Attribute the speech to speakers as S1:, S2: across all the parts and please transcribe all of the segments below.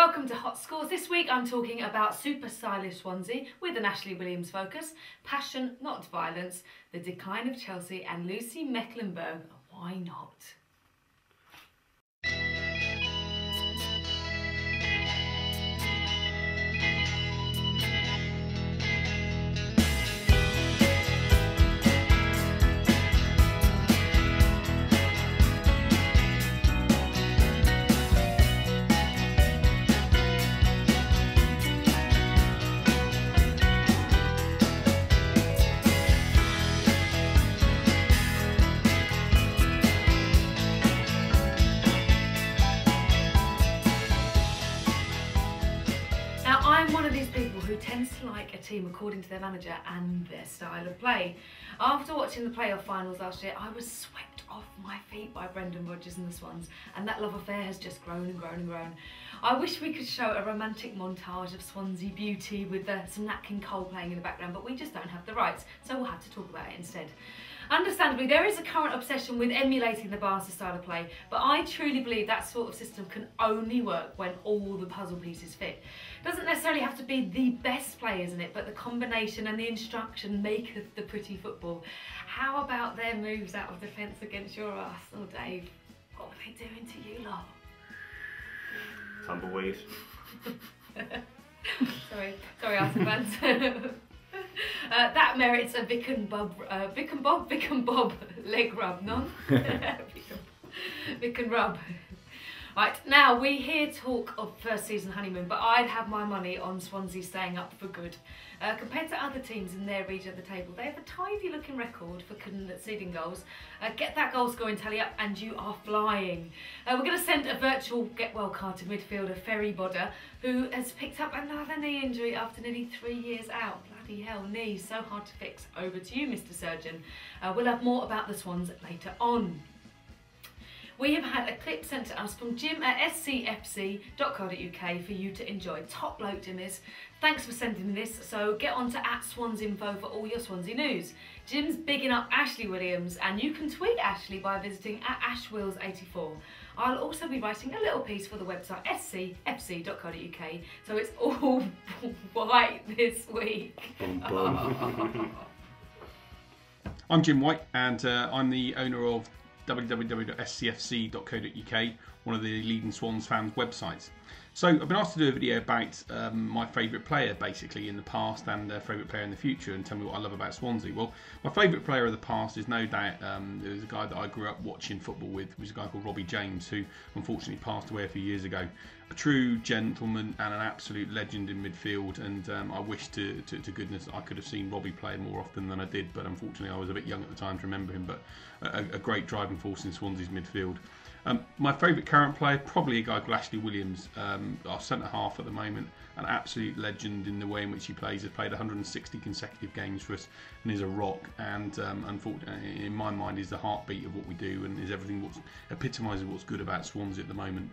S1: Welcome to Hot Scores. This week I'm talking about super stylish Swansea with an Ashley Williams focus, passion, not violence, the decline of Chelsea and Lucy Mecklenburgh. Why not? I'm one of these people who tends to like a team according to their manager and their style of play. After watching the playoff finals last year, I was swept off my feet by Brendan Rodgers and the Swans, and that love affair has just grown and grown and grown. I wish we could show a romantic montage of Swansea beauty with some Nat King Cole playing in the background, but we just don't have the rights, so we'll have to talk about it instead. Understandably, there is a current obsession with emulating the Barca style of play, but I truly believe that sort of system can only work when all the puzzle pieces fit. It doesn't necessarily have to be the best players in it, but the combination and the instruction maketh the pretty football. How about their moves out of defence against your Arsenal, Dave? What were they doing to you lot?
S2: Tumbleweed.
S1: sorry Arsenal fans. That merits a Vic and Bob leg rub, none? Vic and rub. Right, now we hear talk of first season honeymoon, but I'd have my money on Swansea staying up for good. Compared to other teams in their region of the table, they have a tidy looking record for conceding goals. Get that goal scoring tally up and you are flying. We're going to send a virtual get well card to midfielder Ferry Bodder, who has picked up another knee injury after nearly 3 years out. Bloody hell, knees, so hard to fix. Over to you, Mr. Surgeon. We'll have more about the Swans later on. We have had a clip sent to us from Jim at scfc.co.uk for you to enjoy. Top bloke, Jim is. Thanks for sending this, so get on to @SwansInfo for all your Swansea news. Jim's bigging up Ashley Williams, and you can tweet Ashley by visiting @AshWills84. I'll also be writing a little piece for the website scfc.co.uk, so it's all white this week.
S3: I'm Jim White, and I'm the owner of www.scfc.co.uk, one of the leading Swans fans websites. So I've been asked to do a video about my favourite player basically in the past and favourite player in the future, and tell me what I love about Swansea. Well, my favourite player of the past is no doubt there was a guy that I grew up watching football with. It was a guy called Robbie James, who unfortunately passed away a few years ago. A true gentleman and an absolute legend in midfield, and I wish to goodness I could have seen Robbie play more often than I did, but unfortunately I was a bit young at the time to remember him, but a great driving force in Swansea's midfield. My favourite current player, probably a guy called Ashley Williams, our centre half at the moment, an absolute legend in the way in which he plays. Has played 160 consecutive games for us and is a rock, and unfortunately in my mind is the heartbeat of what we do and is everything what epitomises what's good about Swansea at the moment.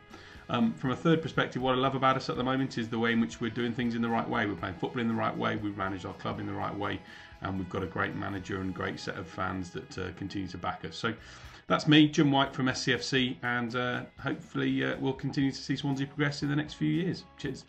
S3: From a third perspective, what I love about us at the moment is the way in which we're doing things in the right way. We're playing football in the right way, we've managed our club in the right way, and we've got a great manager and a great set of fans that continue to back us. So that's me, Jim White from SCFC, and hopefully we'll continue to see Swansea progress in the next few years. Cheers.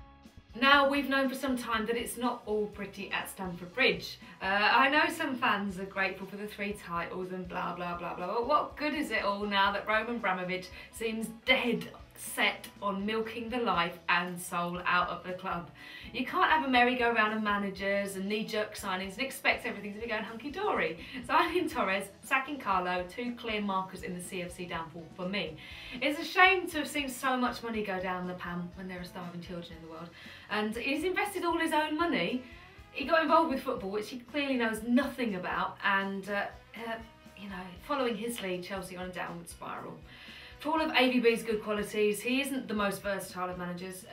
S1: Now, we've known for some time that it's not all pretty at Stamford Bridge. I know some fans are grateful for the 3 titles and blah blah blah blah, but what good is it all now that Roman Abramovich seems dead set on milking the life and soul out of the club? You can't have a merry-go-round of managers and knee-jerk signings and expect everything to be going hunky-dory. Signing Torres, sacking Carlo, 2 clear markers in the CFC downfall for me. It's a shame to have seen so much money go down the pan when there are starving children in the world. And he's invested all his own money. He got involved with football, which he clearly knows nothing about, and you know, following his lead, Chelsea on a downward spiral. For all of AVB's good qualities, he isn't the most versatile of managers.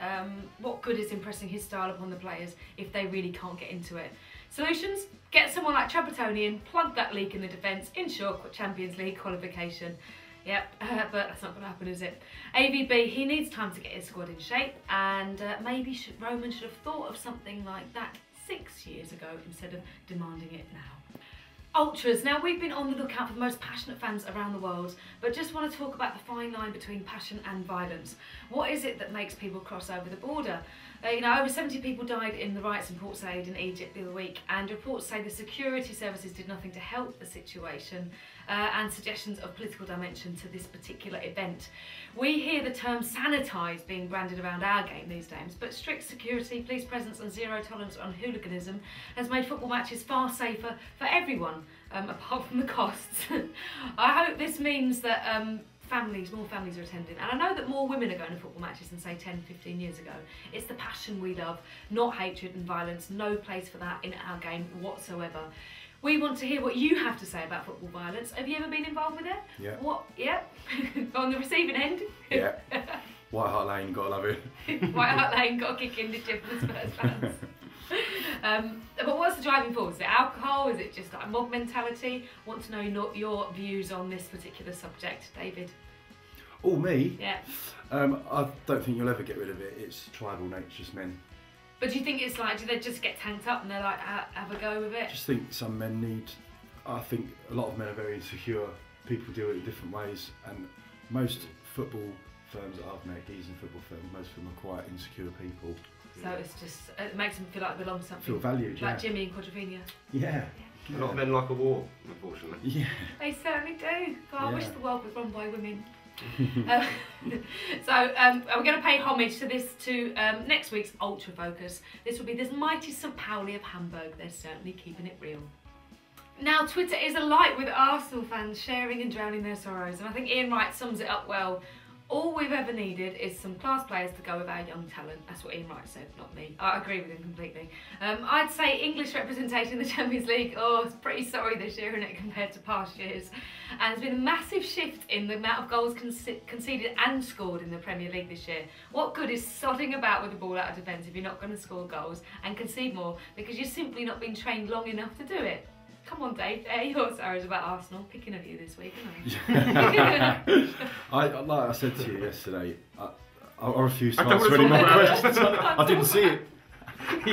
S1: What good is impressing his style upon the players if they really can't get into it? Solutions? Get someone like Trapattoni in, plug that leak in the defence, ensure Champions League qualification. Yep, but that's not going to happen, is it? AVB, he needs time to get his squad in shape, and maybe Roman should have thought of something like that 6 years ago instead of demanding it now. Ultras. Now, we've been on the lookout for the most passionate fans around the world, but just want to talk about the fine line between passion and violence. What is it that makes people cross over the border? Over 70 people died in the riots in Port Said in Egypt the other week, and reports say the security services did nothing to help the situation, and suggestions of political dimension to this particular event. We hear the term sanitise being branded around our game these days, but strict security, police presence and zero tolerance on hooliganism has made football matches far safer for everyone, apart from the costs. I hope this means that more families are attending, and I know that more women are going to football matches than say 10-15 years ago. It's the passion we love, not hatred and violence. No place for that in our game whatsoever. We want to hear what you have to say about football violence. Have you ever been involved with it?
S2: Yeah.
S1: What? Yeah. On the receiving end?
S2: Yeah. White Hart Lane, gotta love it.
S1: White Hart Lane, got a kick in the gym for the Spurs fans. But what's the driving force? Is it alcohol? Is it just like mob mentality? Want to know your views on this particular subject, David?
S2: Oh, me?
S1: Yeah.
S2: I don't think you'll ever get rid of it. It's tribal nature's men.
S1: But do you think it's like, do they just get tanked up and they're like, have a go with it?
S2: I just think some men need, I think a lot of men are very insecure. People deal with it in different ways, and most football firms that I've met, geezing football firms, most of them are quite insecure people.
S1: So it's just, it makes them feel like they belong to something.
S2: Feel valued,
S1: like
S2: yeah.
S1: Jimmy and Quadrophenia.
S2: Yeah.
S4: A lot of men like a war, unfortunately.
S2: Yeah.
S1: They certainly do. God, I wish the world was run by women. So we're going to pay homage to this next week's Ultra Focus. This will be this mighty St. Pauli of Hamburg. They're certainly keeping it real. Now, Twitter is alight with Arsenal fans sharing and drowning their sorrows, and I think Ian Wright sums it up well. All we've ever needed is some class players to go with our young talent. That's what Ian Wright said, not me. I agree with him completely. I'd say English representation in the Champions League, it's pretty sorry this year, isn't it, compared to past years. And there's been a massive shift in the amount of goals conceded and scored in the Premier League this year. What good is sodding about with the ball out of defence if you're not going to score goals and concede more because you're simply not been trained long enough to do it? Come on, Dave. Your sorrows about Arsenal. Picking at you this week, isn't I?
S2: Like I said to you yesterday, I refuse to answer any more questions. I didn't see it.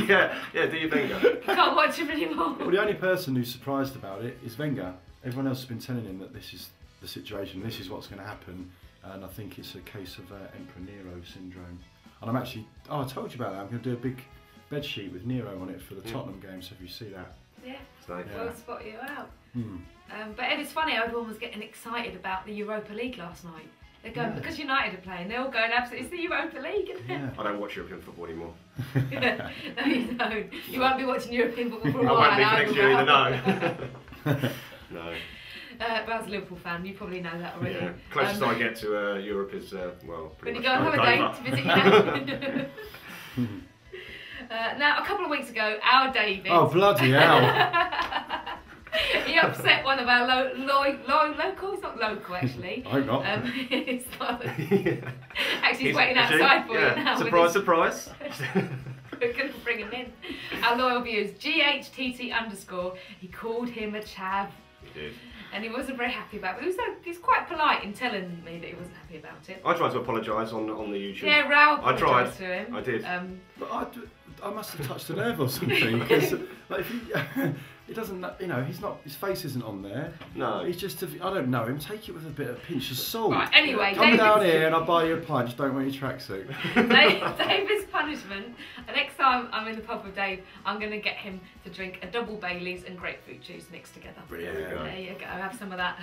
S4: Yeah, do you think?
S1: You can't watch him anymore.
S2: Well, the only person who's surprised about it is Wenger. Everyone else has been telling him that this is the situation, this is what's going to happen, and I think it's a case of Emperor Nero syndrome. And I'm actually, I told you about that. I'm going to do a big bed sheet with Nero on it for the Tottenham game. So if you see that.
S1: Yeah,
S4: Nice.
S1: we'll spot you out. But it's funny, everyone was getting excited about the Europa League last night. They're going, because United are playing, they're all going, absolutely, it's the Europa League, isn't it?
S2: Yeah.
S4: I don't watch European football anymore.
S1: No, you don't. You won't be watching European football for a while.
S4: I won't be for next year either, no. No.
S1: But as a Liverpool fan, you probably know that already.
S4: Yeah. Closest I get to Europe is, well,
S1: when
S4: pretty
S1: you
S4: much
S1: go on holiday to visit your nan. Now, a couple of weeks ago, our David...
S2: Oh, bloody hell.
S1: He upset one of our local, it's not local actually.
S2: I'm not.
S1: It's not. Actually, he's waiting outside for you now.
S4: Surprise, surprise.
S1: We're going to bring him in. Our loyal viewers, GHTT_, he called him a chav.
S4: He did.
S1: And he wasn't very happy about it. He's quite polite in telling me that he wasn't happy about it.
S4: I tried to apologise on the YouTube.
S1: Yeah, Raoul
S4: I tried.
S1: apologised to him.
S4: I did.
S2: But I must have touched a nerve or something, because like, he doesn't, he's not, his face isn't on there.
S4: No.
S2: He's just, I don't know him, take it with a bit of pinch of salt.
S1: Right, anyway,
S2: come down here and I'll buy you a pint, just don't wear your tracksuit.
S1: David's punishment, the next time I'm in the pub with Dave, I'm going to get him to drink a double Baileys and grapefruit juice mixed together.
S2: Brilliant.
S1: There you go, have some of that.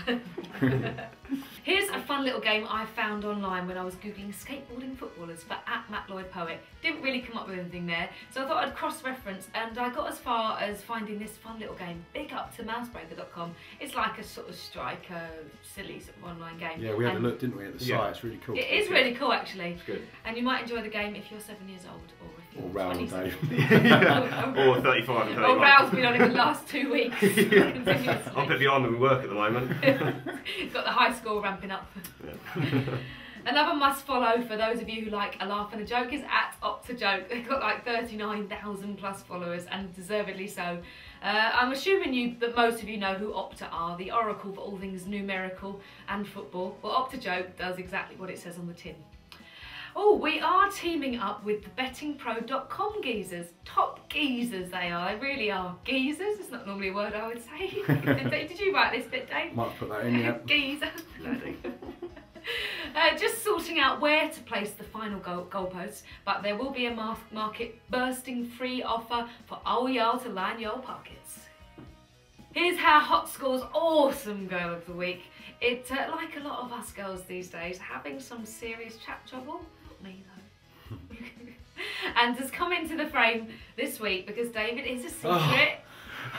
S1: Here's a fun little game I found online when I was googling skateboarding footballers for @MattLloydPoet. Didn't really come up with anything there, so I thought I'd cross-reference, and I got as far as finding this fun little game. Big up to mousebreaker.com. It's like a sort of striker, silly sort of online game.
S2: Yeah, we had a look, didn't we, at the site? It's really cool.
S1: It is really cool, actually.
S4: It's good.
S1: And you might enjoy the game if you're 7 years old, or if you're
S2: Or Raoul
S1: 27.
S4: Dave. Or 35 and 31.
S1: Or Raoul's been on it the last 2 weeks.
S4: I'm a bit behind with work at the moment.
S1: He's got the high score ramping up.
S4: Yeah.
S1: Another must follow for those of you who like a laugh and a joke is @OptaJoke. They've got like 39,000 plus followers, and deservedly so. I'm assuming that most of you know who Opta are, the oracle for all things numerical and football. Well, OptaJoke does exactly what it says on the tin. Oh, we are teaming up with the bettingpro.com geezers. Top geezers they are. They really are. Geezers? It's not normally a word I would say. Did you write this bit, Dave?
S2: Might put that in, yeah.
S1: Geezer. Just sorting out where to place the final goalposts, but there will be a market bursting free offer for all y'all to line your pockets. Here's how Hot Score's awesome girl of the week. It's like a lot of us girls these days, having some serious chat trouble. Not me though. And has come into the frame this week because David is a secret.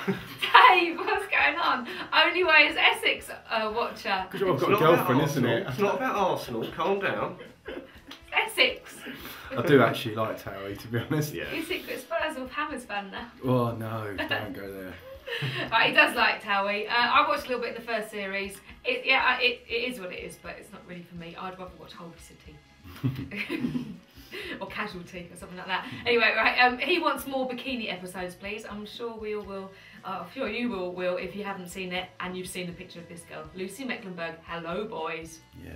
S1: Dave, what's going on? Only way is Essex watcher.
S2: Because I've got a girlfriend, isn't it?
S4: It's not about Arsenal, calm down.
S1: Essex.
S2: I do actually like Towie, to be honest.
S4: Yeah.
S1: You're secret Spurs or Hammers fan now.
S2: Oh no, don't go there.
S1: Right, he does like Towie. I watched a little bit of the first series. It is what it is, but it's not really for me. I'd rather watch Holby City. Or Casualty or something like that. Anyway, right, he wants more bikini episodes, please. I'm sure we all will. I'm sure you all will if you haven't seen it and you've seen a picture of this girl. Lucy Mecklenburgh. Hello, boys.
S2: Yeah.